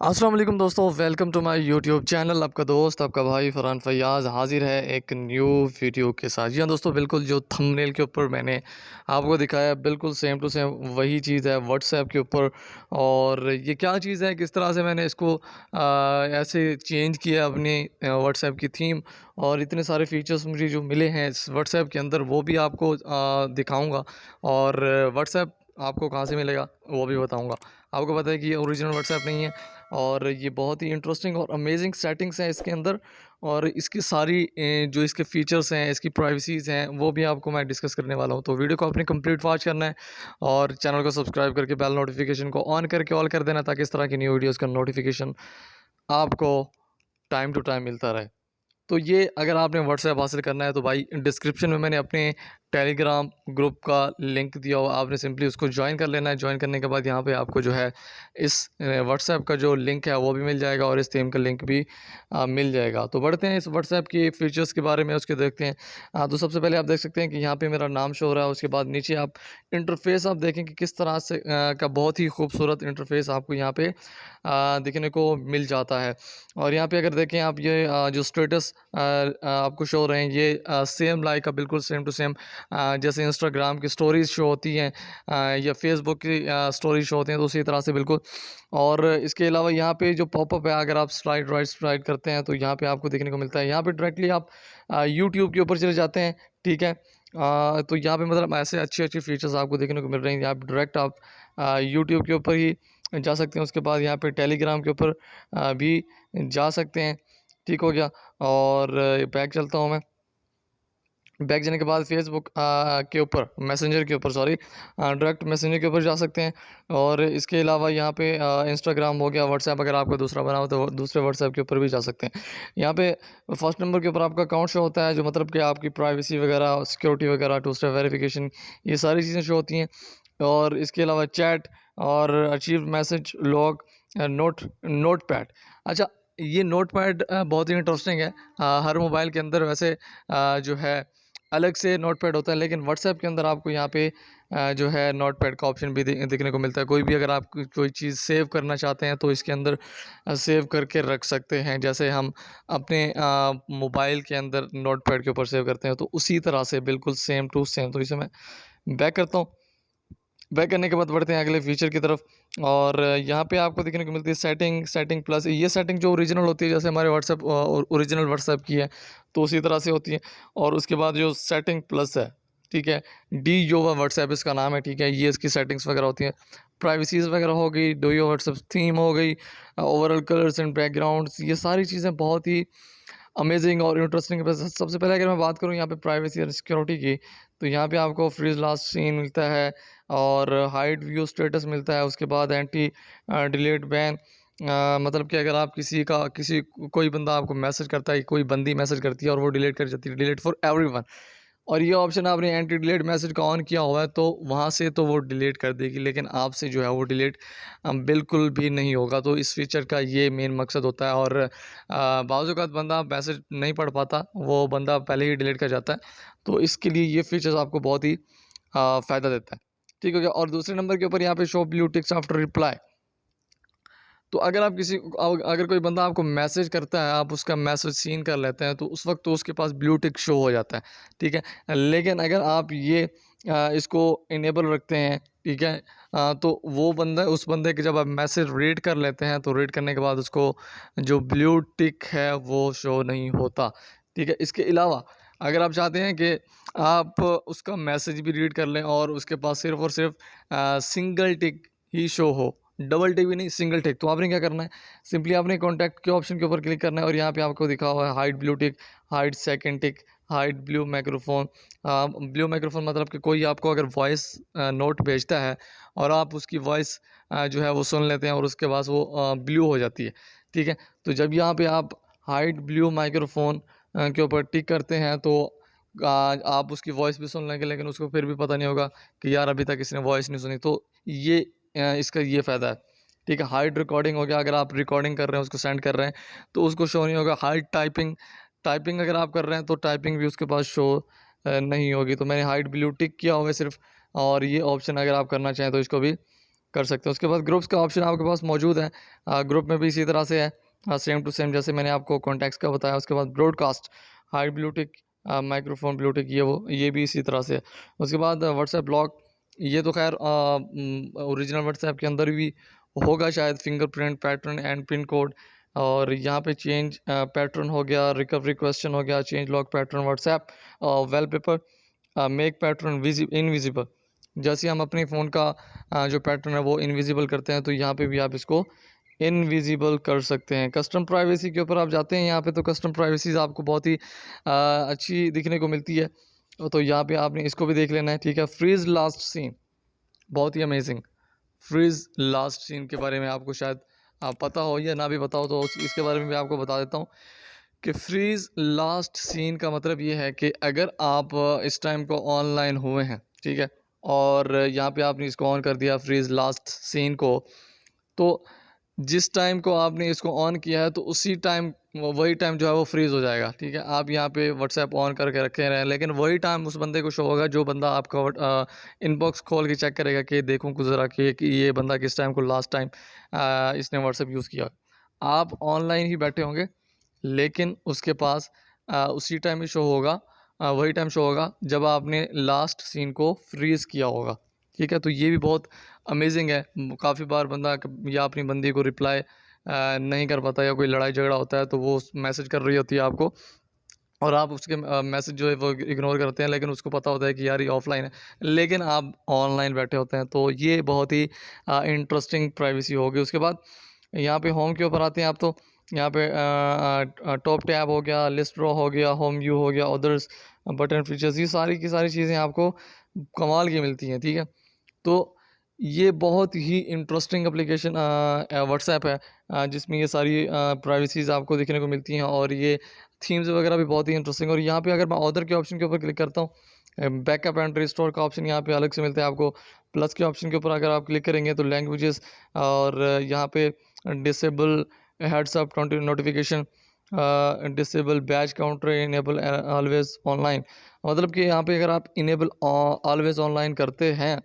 अस्सलाम वालेकुम दोस्तों, welcome to my YouTube channel. आपका दोस्त आपका भाई फरहान फैयाज़ हाजिर है एक न्यू वीडियो के साथ। जी हाँ दोस्तों, बिल्कुल जो थंबनेल के ऊपर मैंने आपको दिखाया बिल्कुल सेम टू सेम वही चीज़ है व्हाट्सएप के ऊपर। और ये क्या चीज़ है, किस तरह से मैंने इसको ऐसे चेंज किया अपनी व्हाट्सएप की थीम, और इतने सारे फीचर्स मुझे जो मिले हैं इस व्हाट्सएप के अंदर वो भी आपको दिखाऊँगा। और व्हाट्सएप आपको कहाँ से मिलेगा वो भी बताऊँगा। आपको पता है कि ये ओरिजिनल व्हाट्सएप नहीं है, और ये बहुत ही इंटरेस्टिंग और अमेजिंग सेटिंग्स हैं इसके अंदर। और इसकी सारी जो इसके फ़ीचर्स हैं, इसकी प्राइवेसीज़ हैं, वो भी आपको मैं डिस्कस करने वाला हूँ। तो वीडियो को आपने कंप्लीट वॉच करना है और चैनल को सब्सक्राइब करके बेल नोटिफिकेशन को ऑन करके ऑल कर देना, ताकि इस तरह की न्यू वीडियोज़ का नोटिफिकेशन आपको टाइम टू टाइम मिलता रहे। तो ये अगर आपने व्हाट्सएप हासिल करना है तो भाई डिस्क्रिप्शन में मैंने अपने टेलीग्राम ग्रुप का लिंक दिया हुआ, आपने सिंपली उसको ज्वाइन कर लेना है। ज्वाइन करने के बाद यहाँ पे आपको जो है इस व्हाट्सएप का जो लिंक है वो भी मिल जाएगा, और इस थीम का लिंक भी मिल जाएगा। तो बढ़ते हैं इस व्हाट्सएप की फीचर्स के बारे में, उसके देखते हैं। तो सबसे पहले आप देख सकते हैं कि यहाँ पे मेरा नाम शो हो रहा है। उसके बाद नीचे आप इंटरफेस आप देखें कि किस तरह से का बहुत ही खूबसूरत इंटरफेस आपको यहाँ पे देखने को मिल जाता है। और यहाँ पे अगर देखें आप, ये जो स्टेटस आपको शो हो रहे हैं, ये सेम लाइक का बिल्कुल सेम टू सेम जैसे इंस्टाग्राम की स्टोरीज शो होती हैं या फेसबुक की स्टोरीज शो होती हैं, तो उसी तरह से बिल्कुल। और इसके अलावा यहाँ पे जो पॉपअप है, अगर आप स्लाइड करते हैं तो यहाँ पे आपको देखने को मिलता है। यहाँ पे डायरेक्टली आप यूट्यूब के ऊपर चले जाते हैं, ठीक है। तो यहाँ पे मतलब ऐसे अच्छे अच्छे फीचर्स आपको देखने को मिल रहे हैं। यहाँ पे डायरेक्ट आप यूट्यूब के ऊपर ही जा सकते हैं। उसके बाद यहाँ पे टेलीग्राम के ऊपर भी जा सकते हैं, ठीक हो गया। और बैक चलता हूँ मैं। बैक जाने के बाद फेसबुक के ऊपर मैसेंजर के ऊपर सॉरी डायरेक्ट मैसेंजर के ऊपर जा सकते हैं। और इसके अलावा यहाँ पे इंस्टाग्राम हो गया, व्हाट्सएप अगर आपका दूसरा बना हो तो दूसरे व्हाट्सएप के ऊपर भी जा सकते हैं। यहाँ पे फर्स्ट नंबर के ऊपर आपका अकाउंट शो होता है, जो मतलब कि आपकी प्राइवेसी वगैरह, सिक्योरिटी वगैरह, टू स्टेप वेरिफिकेशन, ये सारी चीज़ें शो होती हैं। और इसके अलावा चैट और achieve message log, note pad. अच्छा, ये नोट पैड बहुत ही इंटरेस्टिंग है। हर मोबाइल के अंदर वैसे जो है अलग से नोट पैड होता है, लेकिन व्हाट्सएप के अंदर आपको यहाँ पे जो है नोट पैड का ऑप्शन भी देखने को मिलता है। कोई भी अगर आप कोई चीज़ सेव करना चाहते हैं तो इसके अंदर सेव करके रख सकते हैं, जैसे हम अपने मोबाइल के अंदर नोट पैड के ऊपर सेव करते हैं, तो उसी तरह से बिल्कुल सेम टू सेम। तो इसे मैं बैक करता हूँ। बैक करने के बाद बढ़ते हैं अगले फीचर की तरफ। और यहाँ पे आपको देखने को मिलती है सेटिंग प्लस। ये सेटिंग जो ओरिजिनल होती है, जैसे हमारे व्हाट्सएप ओरिजिनल व्हाट्सएप की है, तो उसी तरह से होती है। और उसके बाद जो सेटिंग प्लस है, ठीक है, डी योवा व्हाट्सएप इसका नाम है, ठीक है। ये इसकी सेटिंग्स वगैरह होती हैं, प्राइवेसीज़ वगैरह हो गई, डू योर व्हाट्सएप थीम हो गई, ओवरऑल कलर्स एंड बैकग्राउंड्स, ये सारी चीज़ें बहुत ही अमेजिंग और इंटरेस्टिंग। बस सबसे पहले अगर मैं बात करूँ यहाँ पे प्राइवेसी और सिक्योरिटी की, तो यहाँ पे आपको फ्रीज लास्ट सीन मिलता है, और हाइड व्यू स्टेटस मिलता है। उसके बाद एंटी डिलीट बैन, मतलब कि अगर आप किसी कोई बंदा आपको मैसेज करता है, कोई बंदी मैसेज करती है और वो डिलीट कर जाती है, डिलीट फॉर एवरीवन। और ये ऑप्शन आपने एंटी डिलीट मैसेज का ऑन किया हुआ है तो वहाँ से तो वो डिलीट कर देगी, लेकिन आपसे जो है वो डिलीट बिल्कुल भी नहीं होगा। तो इस फीचर का ये मेन मकसद होता है। और बाज़ औक़ात बंदा मैसेज नहीं पढ़ पाता, वो बंदा पहले ही डिलीट कर जाता है, तो इसके लिए ये फीचर्स आपको बहुत ही फ़ायदा देता है, ठीक हो गया। और दूसरे नंबर के ऊपर यहाँ पे show blue ticks after reply. तो अगर आप अगर कोई बंदा आपको मैसेज करता है, आप उसका मैसेज सीन कर लेते हैं, तो उस वक्त तो उसके पास ब्लू टिक शो हो जाता है, ठीक है। लेकिन अगर आप ये इसको इनेबल रखते हैं, ठीक है, तो उस बंदे के जब आप मैसेज रीड कर लेते हैं, तो रीड करने के बाद उसको जो ब्लू टिक है वो शो नहीं होता, ठीक है। इसके अलावा अगर आप चाहते हैं कि आप उसका मैसेज भी रीड कर लें और उसके पास सिर्फ़ और सिर्फ सिंगल टिक ही शो हो, डबल टिक भी नहीं, सिंगल टिक, तो आपने क्या करना है, सिंपली आपने कॉन्टैक्ट के ऑप्शन के ऊपर क्लिक करना है, और यहाँ पे आपको दिखा हुआ है hide blue tick, hide second tick, hide blue microphone. Blue microphone मतलब कि कोई आपको अगर वॉइस नोट भेजता है और आप उसकी वॉइस जो है वो सुन लेते हैं, और उसके बाद वो ब्लू हो जाती है, ठीक है। तो जब यहाँ पे आप हाइड ब्लू माइक्रोफोन के ऊपर टिक करते हैं, तो आप उसकी वॉइस भी सुन लेंगे, लेकिन उसको फिर भी पता नहीं होगा कि यार अभी तक इसने वॉइस नहीं सुनी। तो ये इसका ये फ़ायदा है, ठीक है। हाइड रिकॉर्डिंग हो गया, अगर आप रिकॉर्डिंग कर रहे हैं, उसको सेंड कर रहे हैं, तो उसको शो नहीं होगा। हाइड टाइपिंग, टाइपिंग अगर आप कर रहे हैं तो टाइपिंग भी उसके पास शो नहीं होगी। तो मैंने हाइड ब्लू टिक किया हुआ है सिर्फ, और ये ऑप्शन अगर आप करना चाहें तो इसको भी कर सकते हैं। उसके बाद ग्रुप्स का ऑप्शन आपके पास मौजूद है, ग्रुप में भी इसी तरह से है, सेम टू सेम जैसे मैंने आपको कॉन्टैक्ट्स का बताया। उसके बाद broadcast, hide blue tick, microphone blue tick, ये भी इसी तरह से है। उसके बाद व्हाट्सएप ब्लॉक, ये तो खैर ओरिजिनल व्हाट्सएप के अंदर भी होगा शायद, fingerprint pattern and pin code. और यहाँ पे चेंज पैटर्न हो गया, रिकवरी क्वेश्चन हो गया, change lock pattern WhatsApp, wallpaper, make pattern invisible. जैसे हम अपने फ़ोन का जो पैटर्न है वो इनविजिबल करते हैं, तो यहाँ पे भी आप इसको इनविजिबल कर सकते हैं। कस्टम प्राइवेसी के ऊपर आप जाते हैं यहाँ पे, तो कस्टम प्राइवेसीज आपको बहुत ही अच्छी दिखने को मिलती है, तो यहाँ पे आपने इसको भी देख लेना है, ठीक है। फ्रीज लास्ट सीन, बहुत ही अमेजिंग। फ्रीज लास्ट सीन के बारे में आपको शायद पता हो या ना भी पता हो, तो इसके बारे में भी आपको बता देता हूँ कि फ्रीज लास्ट सीन का मतलब ये है कि अगर आप इस टाइम को ऑनलाइन हुए हैं, ठीक है, और यहाँ पे आपने इसको ऑन कर दिया फ्रीज लास्ट सीन को, तो जिस टाइम को आपने इसको ऑन किया है तो उसी टाइम वही टाइम जो है वो फ्रीज़ हो जाएगा, ठीक है। आप यहाँ पे व्हाट्सएप ऑन करके रखे रहें, लेकिन वही टाइम उस बंदे को शो होगा जो बंदा आपका इनबॉक्स खोल के चेक करेगा कि देखूँ कुछ ज़रा कि ये बंदा किस टाइम को लास्ट टाइम इसने व्हाट्सएप यूज़ किया। आप ऑनलाइन ही बैठे होंगे, लेकिन उसके पास उसी टाइम ही शो होगा, वही टाइम शो होगा जब आपने लास्ट सीन को फ्रीज़ किया होगा, ठीक है। तो ये भी बहुत अमेजिंग है। काफ़ी बार बंदा या अपनी बंदी को रिप्लाई नहीं कर पाता, या कोई लड़ाई झगड़ा होता है तो वो मैसेज कर रही होती है आपको, और आप उसके मैसेज जो है वो इग्नोर करते हैं, लेकिन उसको पता होता है कि यार ये ऑफलाइन है, लेकिन आप ऑनलाइन बैठे होते हैं। तो ये बहुत ही इंटरेस्टिंग प्राइवेसी होगी। उसके बाद यहाँ पे होम के ऊपर आते हैं आप, तो यहाँ पे टॉप टैब हो गया, लिस्ट ड्रॉ हो गया, होम व्यू हो गया, अदर्स बटन फीचर्स, ये सारी की सारी चीज़ें आपको कमाल की मिलती हैं, ठीक है। तो ये बहुत ही इंटरेस्टिंग एप्लीकेशन व्हाट्सएप है, जिसमें ये सारी प्राइवेसीज़ आपको देखने को मिलती हैं, और ये थीम्स वगैरह भी बहुत ही इंटरेस्टिंग। और यहाँ पे अगर मैं ऑर्डर के ऑप्शन के ऊपर क्लिक करता हूँ, बैकअप एंड रिस्टोर का ऑप्शन यहाँ पे अलग से मिलता है आपको। प्लस के ऑप्शन के ऊपर अगर आप क्लिक करेंगे तो लैंग्वेजेस, और यहाँ पे disable heads up notification, disable batch counter, enable always online. मतलब कि यहाँ पे अगर आप इनेबल ऑलवेज ऑनलाइन करते हैं,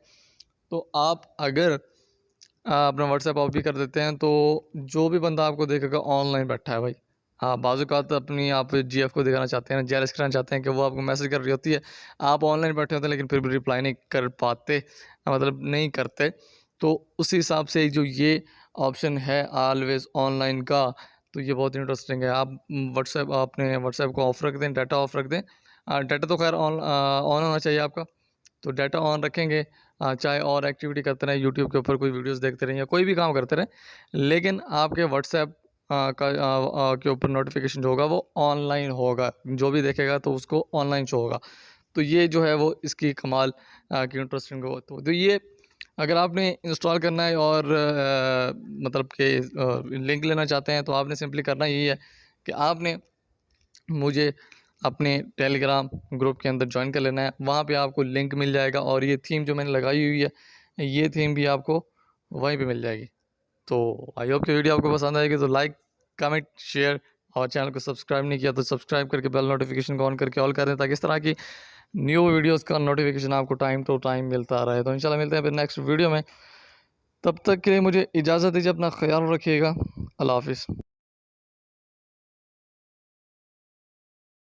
तो आप अगर अपना व्हाट्सएप ऑफ भी कर देते हैं, तो जो भी बंदा आपको देखेगा ऑनलाइन बैठा है भाई। हाँ, बाजू का तो अपनी आप जीएफ को दिखाना चाहते हैं, जेलस कराना चाहते हैं कि वो आपको मैसेज कर रही होती है, आप ऑनलाइन बैठे होते हैं, लेकिन फिर भी रिप्लाई नहीं कर पाते, मतलब नहीं करते। तो उसी हिसाब से जो ये ऑप्शन है ऑलवेज ऑनलाइन का, तो ये बहुत इंटरेस्टिंग है। आप व्हाट्सएप अपने व्हाट्सएप को ऑफ रख दें, डाटा ऑफ रख दें। डाटा तो खैर ऑन होना चाहिए आपका, तो डाटा ऑन रखेंगे, चाहे और एक्टिविटी करते रहें, यूट्यूब के ऊपर कोई वीडियोस देखते रहें या कोई भी काम करते रहें, लेकिन आपके व्हाट्सएप के ऊपर नोटिफिकेशन जो होगा वो ऑनलाइन होगा, जो भी देखेगा तो उसको ऑनलाइन शो होगा। तो ये जो है वो इसकी कमाल की इंटरेस्टिंग हो। तो ये अगर आपने इंस्टॉल करना है और मतलब कि लिंक लेना चाहते हैं, तो आपने सिंपली करना यही है कि आपने मुझे अपने टेलीग्राम ग्रुप के अंदर ज्वाइन कर लेना है। वहाँ पे आपको लिंक मिल जाएगा, और ये थीम जो मैंने लगाई हुई है, ये थीम भी आपको वहीं पे मिल जाएगी। तो आई होप कि वीडियो आपको पसंद आएगी, तो लाइक, कमेंट, शेयर, और चैनल को सब्सक्राइब नहीं किया तो सब्सक्राइब करके बेल नोटिफिकेशन को ऑन करके ऑल कर दें, ताकि इस तरह की न्यू वीडियोज़ का नोटिफिकेशन आपको टाइम टू टाइम मिलता रहे। तो इंशाल्लाह मिलते हैं फिर नेक्स्ट वीडियो में, तब तक के लिए मुझे इजाज़त दीजिए, अपना ख्याल रखिएगा। अल्लाह हाफिज़।